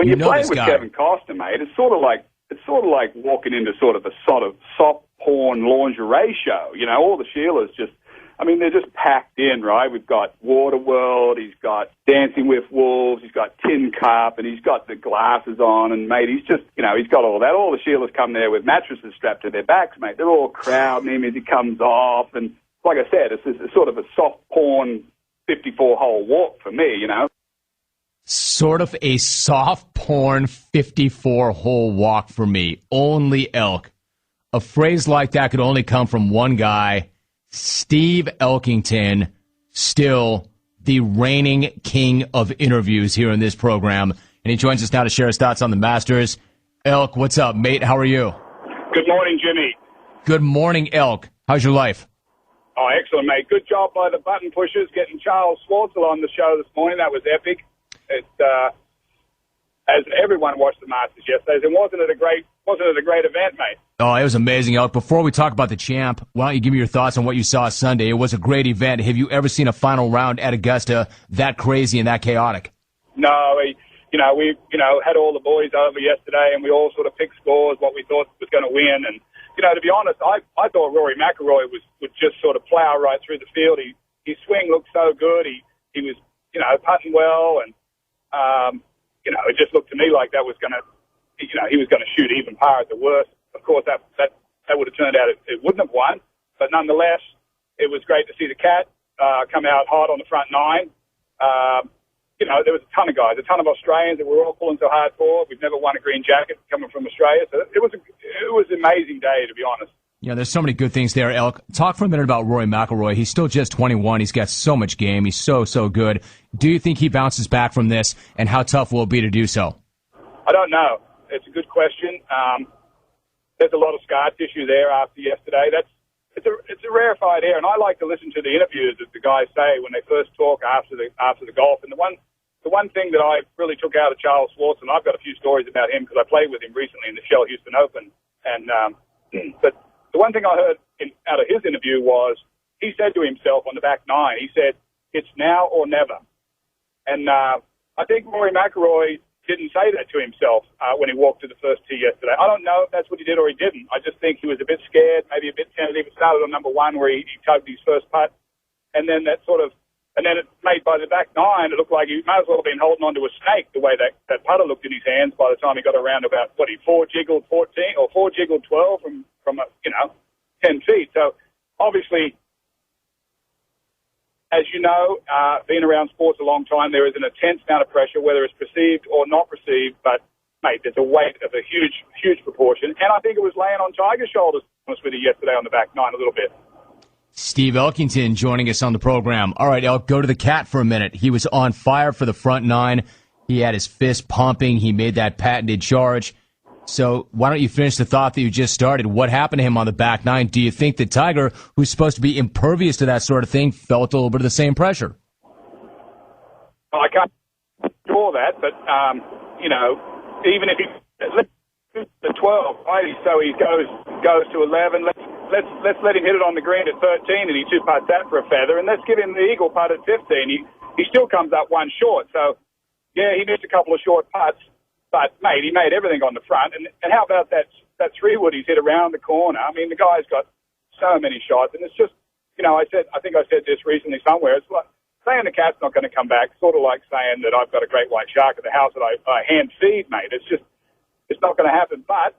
When you you're playing with guy. Kevin Costner, mate, it's sort of like walking into sort of a soft porn lingerie show. You know, all the Sheilas just, I mean, they're just packed in, right? We've got Waterworld, he's got Dancing with Wolves, he's got Tin Cup, and he's got the glasses on, and, mate, he's just, you know, he's got all that. All the Sheilas come there with mattresses strapped to their backs, mate. They're all crowding him as he comes off, and like I said, it's sort of a soft porn 54-hole walk for me, you know? Sort of a soft porn 54-hole walk for me. Only Elk. A phrase like that could only come from one guy, Steve Elkington, still the reigning king of interviews here in this program. And he joins us now to share his thoughts on the Masters. Elk, what's up, mate? How are you? Good morning, Jimmy. Good morning, Elk. How's your life? Oh, excellent, mate. Good job by the button pushers getting Charles Schwartzel on the show this morning. That was epic. As everyone watched the Masters yesterday, and wasn't it a great event, mate? Oh, it was amazing, Elk. Before we talk about the champ, why don't you give me your thoughts on what you saw Sunday? It was a great event. Have you ever seen a final round at Augusta that crazy and that chaotic? No, we had all the boys over yesterday, and we all sort of picked scores, what we thought was going to win. And to be honest, I thought Rory McIlroy would just sort of plow right through the field. His swing looked so good. He was putting well, and it just looked to me like that was going to, he was going to shoot even par at the worst. Of course, that would have turned out it wouldn't have won, but nonetheless, it was great to see the Cat come out hot on the front nine. There was a ton of guys, a ton of Australians that we're all pulling so hard for. We've never won a green jacket coming from Australia, so it was an amazing day, to be honest. Yeah, there's so many good things there, Elk. Talk for a minute about Rory McIlroy. He's still just 21. He's got so much game. He's so good. Do you think he bounces back from this, and how tough will it be to do so? I don't know. It's a good question. There's a lot of scar tissue there after yesterday. It's a rarefied air, and I like to listen to the interviews that the guys say when they first talk after the golf. And the one thing that I really took out of Charles Schwartzel, and I've got a few stories about him because I played with him recently in the Shell Houston Open, and but the one thing I heard out of his interview was he said to himself on the back nine, he said, "It's now or never." And I think Rory McIlroy didn't say that to himself when he walked to the first tee yesterday. I don't know if that's what he did or he didn't. I just think he was a bit scared, maybe a bit tentative. It started on number one where he tugged his first putt, and then it made by the back nine, it looked like he might as well have been holding onto a snake the way that putter looked in his hands by the time he got around about, he four-jiggled 14 or four-jiggled 12 from 10 feet. So obviously, as you know, being around sports a long time, there is an intense amount of pressure, whether it's perceived or not perceived, but, mate, there's a weight of a huge, huge proportion. And I think it was laying on Tiger's shoulders, to be honest with you, yesterday on the back nine a little bit. Steve Elkington joining us on the program. All right, Elk, go to the Cat for a minute. He was on fire for the front nine. He had his fist pumping. He made that patented charge. So why don't you finish the thought that you just started? What happened to him on the back nine? Do you think that Tiger, who's supposed to be impervious to that sort of thing, felt a little bit of the same pressure? Well, I can't draw that, but, even if he the 12, right? So he goes to 11. Let's let him hit it on the green at 13, and he two-putts that for a feather, and let's give him the eagle putt at 15. He still comes up one short. So, yeah, he missed a couple of short putts, but, mate, he made everything on the front. And how about that three-wood he's hit around the corner? I mean, the guy's got so many shots, and it's just, I think I said this recently somewhere. It's like saying the Cat's not going to come back, sort of like saying that I've got a great white shark at the house that I hand feed, mate. It's not going to happen. But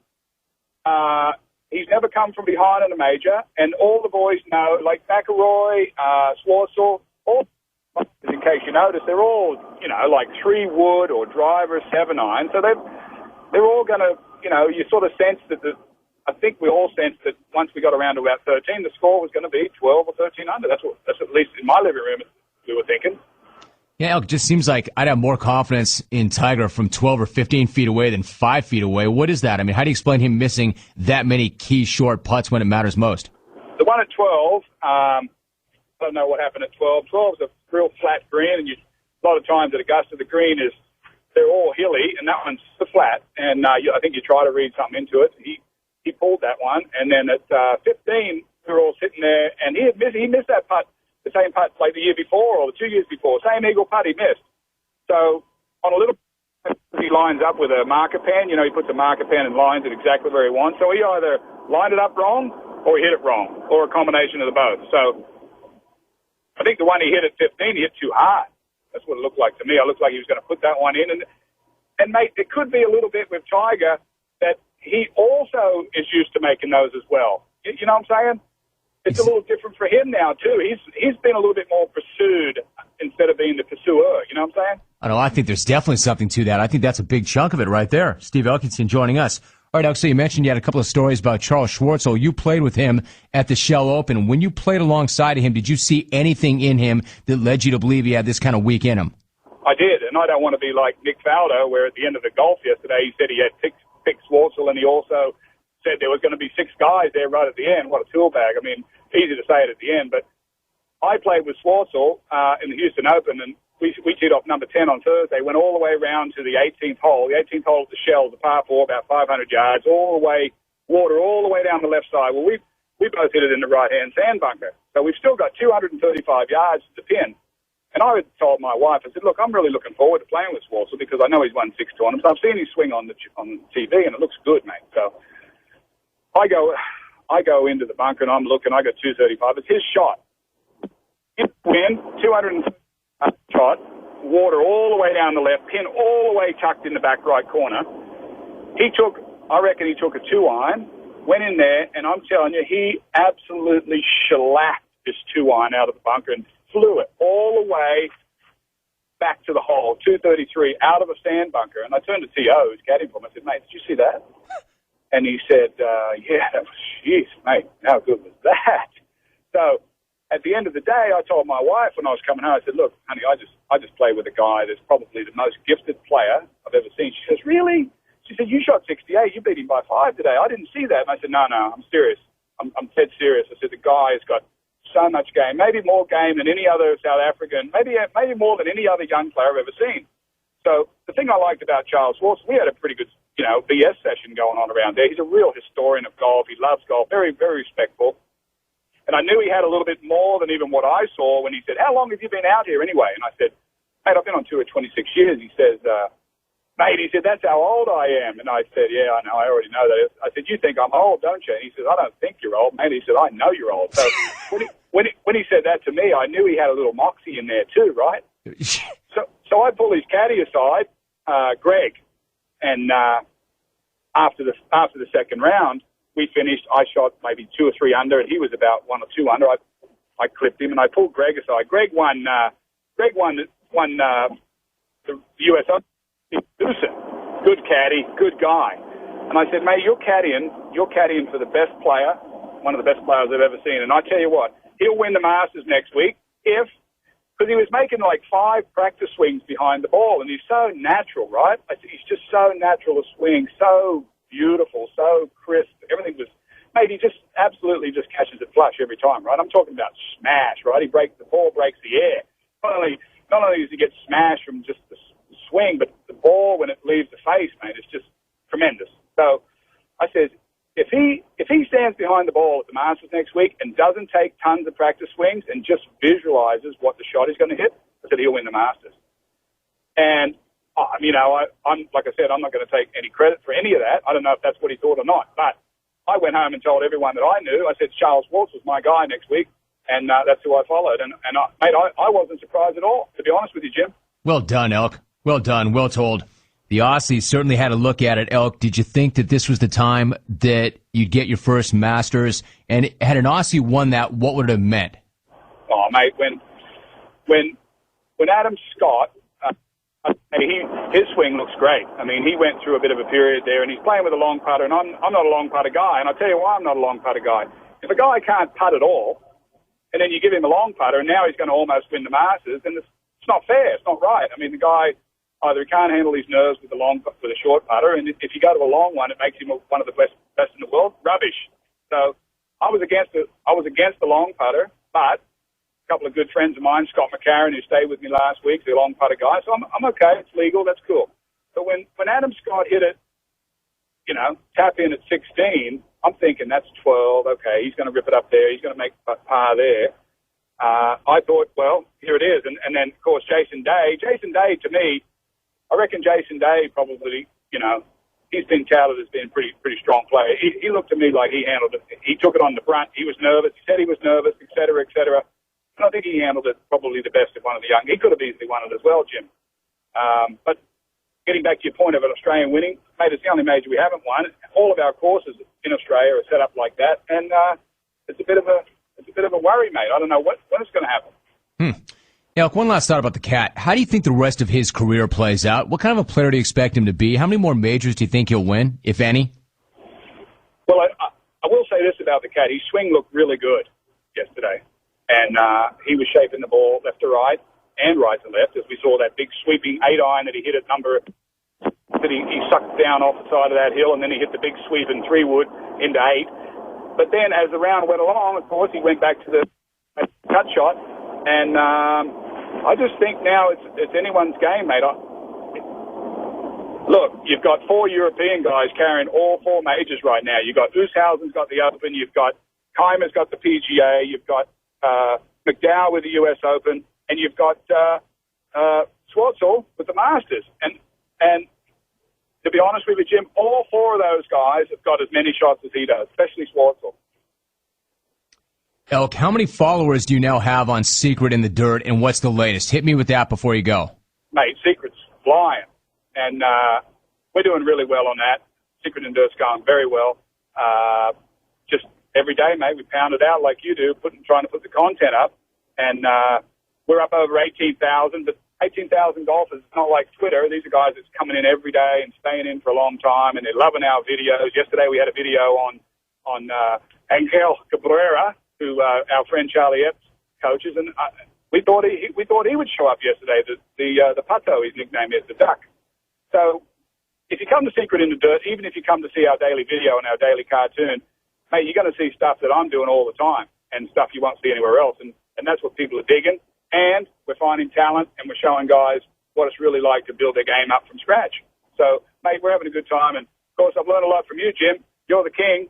he's never come from behind in a major, and all the boys know, like McIlroy, Schwartzel, all, in case you notice, they're all, like 3-wood or driver, 7-iron. So they're all going to, you sort of sense that I think we all sensed that once we got around to about 13, the score was going to be 12 or 13 under. That's at least in my living room we were thinking. Yeah, it just seems like I'd have more confidence in Tiger from 12 or 15 feet away than 5 feet away. What is that? I mean, how do you explain him missing that many key short putts when it matters most? The one at 12, I don't know what happened at 12. 12 is a real flat green, and a lot of times at Augusta, the green they're all hilly, and that one's the flat. And I think you try to read something into it. He pulled that one, and then at 15, we were all sitting there, and he missed that putt. The same putt like the year before or the 2 years before. Same eagle putt he missed. So on a little he lines up with a marker pen. You know, he puts a marker pen and lines it exactly where he wants. So he either lined it up wrong or he hit it wrong, or a combination of the both. So I think the one he hit at 15, he hit too hard. That's what it looked like to me. It looked like he was going to put that one in. And mate, it could be a little bit with Tiger that he also is used to making those as well. You know what I'm saying? It's a little different for him now, too. He's been a little bit more pursued instead of being the pursuer. You know what I'm saying? I know. I think there's definitely something to that. I think that's a big chunk of it right there. Steve Elkinson joining us. All right, Elk, so you mentioned you had a couple of stories about Charles Schwartzel. You played with him at the Shell Open. When you played alongside of him, did you see anything in him that led you to believe he had this kind of week in him? I did, and I don't want to be like Nick Faldo, where at the end of the golf yesterday, he said he had picked Schwartzel, and he also said there was going to be 6 guys there right at the end. What a tool bag. I mean, easy to say it at the end, but I played with Schwartzel in the Houston Open, and we teed off number 10 on Thursday, went all the way around to the 18th hole. The 18th hole of the Shell, the par 4, about 500 yards, all the way, water all the way down the left side. Well, we both hit it in the right-hand sand bunker. So we've still got 235 yards to pin. And I told my wife, I said, look, I'm really looking forward to playing with Schwartzel because I know he's won 6 tournaments. I've seen his swing on TV, and it looks good, mate. So I go into the bunker, and I'm looking. I got 235. It's his shot. Win, 200 shot, water all the way down the left, pin all the way tucked in the back right corner. I reckon he took a 2-iron, went in there, and I'm telling you, he absolutely shellacked this 2-iron out of the bunker and flew it all the way back to the hole, 233, out of a sand bunker. And I turned to T.O., who's caddying for him. I said, mate, did you see that? And he said, yeah, that was, jeez, mate, how good was that? So at the end of the day, I told my wife when I was coming home, I said, look, honey, I just play with a guy that's probably the most gifted player I've ever seen. She says, really? She said, you shot 68. You beat him by 5 today. I didn't see that. And I said, no, I'm serious. I'm dead serious. I said, the guy has got so much game, maybe more game than any other South African, maybe more than any other young player I've ever seen. So the thing I liked about Charles Schwartzel, we had a pretty good, BS session going on around there. He's a real historian of golf. He loves golf, very, very respectful. And I knew he had a little bit more than even what I saw when he said, how long have you been out here anyway? And I said, mate, I've been on tour 26 years. He says, mate, he said, that's how old I am. And I said, yeah, I know, I already know that. I said, you think I'm old, don't you? And he said, I don't think you're old, mate. He said, I know you're old. So when he said that to me, I knew he had a little moxie in there too, right? So I pulled his caddy aside, Greg, and after the second round, we finished. I shot maybe 2 or 3 under, and he was about 1 or 2 under. I clipped him, and I pulled Greg aside. Greg won the US Open. Good caddy, good guy. And I said, mate, you're caddying for the best player, one of the best players I've ever seen. And I tell you what, he'll win the Masters next week because he was making like 5 practice swings behind the ball, and he's so natural, right? I said, he's just so natural to swing, so beautiful, so crisp. Everything was, mate, he just absolutely just catches it flush every time, right? I'm talking about smash, right? The ball breaks the air. Not only does he get smashed from just the swing, but the ball, when it leaves the face, mate, it's just tremendous. So I said, if he stands behind the ball at the Masters next week and doesn't take tons of practice swings and just visualizes what the shot is going to hit, I said he'll win the Masters. And I'm like I said, I'm not going to take any credit for any of that. I don't know if that's what he thought or not, but I went home and told everyone that I knew. I said Charles Schwartzel was my guy next week, and that's who I followed. And I wasn't surprised at all, to be honest with you, Jim. Well done, Elk. Well done. Well told. The Aussies certainly had a look at it. Elk, did you think that this was the time that you'd get your first Masters? And had an Aussie won that, what would it have meant? Oh, mate, when Adam Scott, his swing looks great. I mean, he went through a bit of a period there, and he's playing with a long putter, and I'm not a long putter guy, and I'll tell you why I'm not a long putter guy. If a guy can't putt at all, and then you give him a long putter, and now he's going to almost win the Masters, then it's not fair. It's not right. I mean, the guy either he can't handle his nerves with a short putter, and if you go to a long one, it makes him one of the best in the world. Rubbish. So I was against the long putter, but a couple of good friends of mine, Scott McCarron, who stayed with me last week, the long putter guy. So I'm okay. It's legal. That's cool. But when Adam Scott hit it, tap in at 16, I'm thinking that's 12. Okay, he's going to rip it up there. He's going to make par there. I thought, well, here it is. And then, of course, Jason Day. Jason Day, to me, I reckon Jason Day probably, he's been touted as being a pretty strong player. He looked to me like he handled it. He took it on the front. He was nervous. He said he was nervous, et cetera, et cetera. And I think he handled it probably the best of one of the young. He could have easily won it as well, Jim. But getting back to your point of an Australian winning, mate, it's the only major we haven't won. All of our courses in Australia are set up like that, and it's a bit of a worry, mate. I don't know when it's going to happen. Elk, one last thought about the Cat. How do you think the rest of his career plays out? What kind of a player do you expect him to be? How many more majors do you think he'll win, if any? Well, I will say this about the Cat. His swing looked really good yesterday, and he was shaping the ball left to right and right to left, as we saw that big sweeping 8-iron that he hit at number that he sucked down off the side of that hill, and then he hit the big sweep in 3-wood into 8. But then as the round went along, of course, he went back to the cut shot, and I just think now it's anyone's game, mate. Look, you've got 4 European guys carrying all 4 majors right now. You've got Ooshausen's got the Open, you've got Keimer's got the PGA, you've got McDowell with the US Open, and you've got Schwartzel with the Masters. And to be honest with you, Jim, all 4 of those guys have got as many shots as he does, especially Schwartzel. Elk, how many followers do you now have on Secret in the Dirt, and what's the latest? Hit me with that before you go. Mate, Secret's flying, and we're doing really well on that. Secret in the Dirt's going very well. Just every day, mate, we pound it out like you do, trying to put the content up, and we're up over 18,000, but 18,000 golfers, it's not like Twitter. These are guys that's coming in every day and staying in for a long time, and they're loving our videos. Yesterday we had a video on Angel Cabrera, who our friend Charlie Epps coaches, and we thought he would show up yesterday. The Pato, his nickname is, the Duck. So if you come to Secret in the Dirt, even if you come to see our daily video and our daily cartoon, mate, you're going to see stuff that I'm doing all the time and stuff you won't see anywhere else, and that's what people are digging. And we're finding talent, and we're showing guys what it's really like to build their game up from scratch. So, mate, we're having a good time. And, of course, I've learned a lot from you, Jim. You're the king.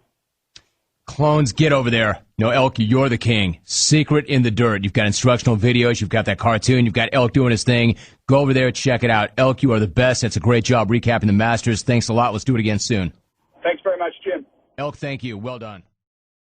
Clones, get over there. No, Elk, you're the king. Secret in the Dirt. You've got instructional videos. You've got that cartoon. You've got Elk doing his thing. Go over there, check it out. Elk, you are the best. That's a great job recapping the Masters. Thanks a lot. Let's do it again soon. Thanks very much, Jim. Elk, thank you. Well done.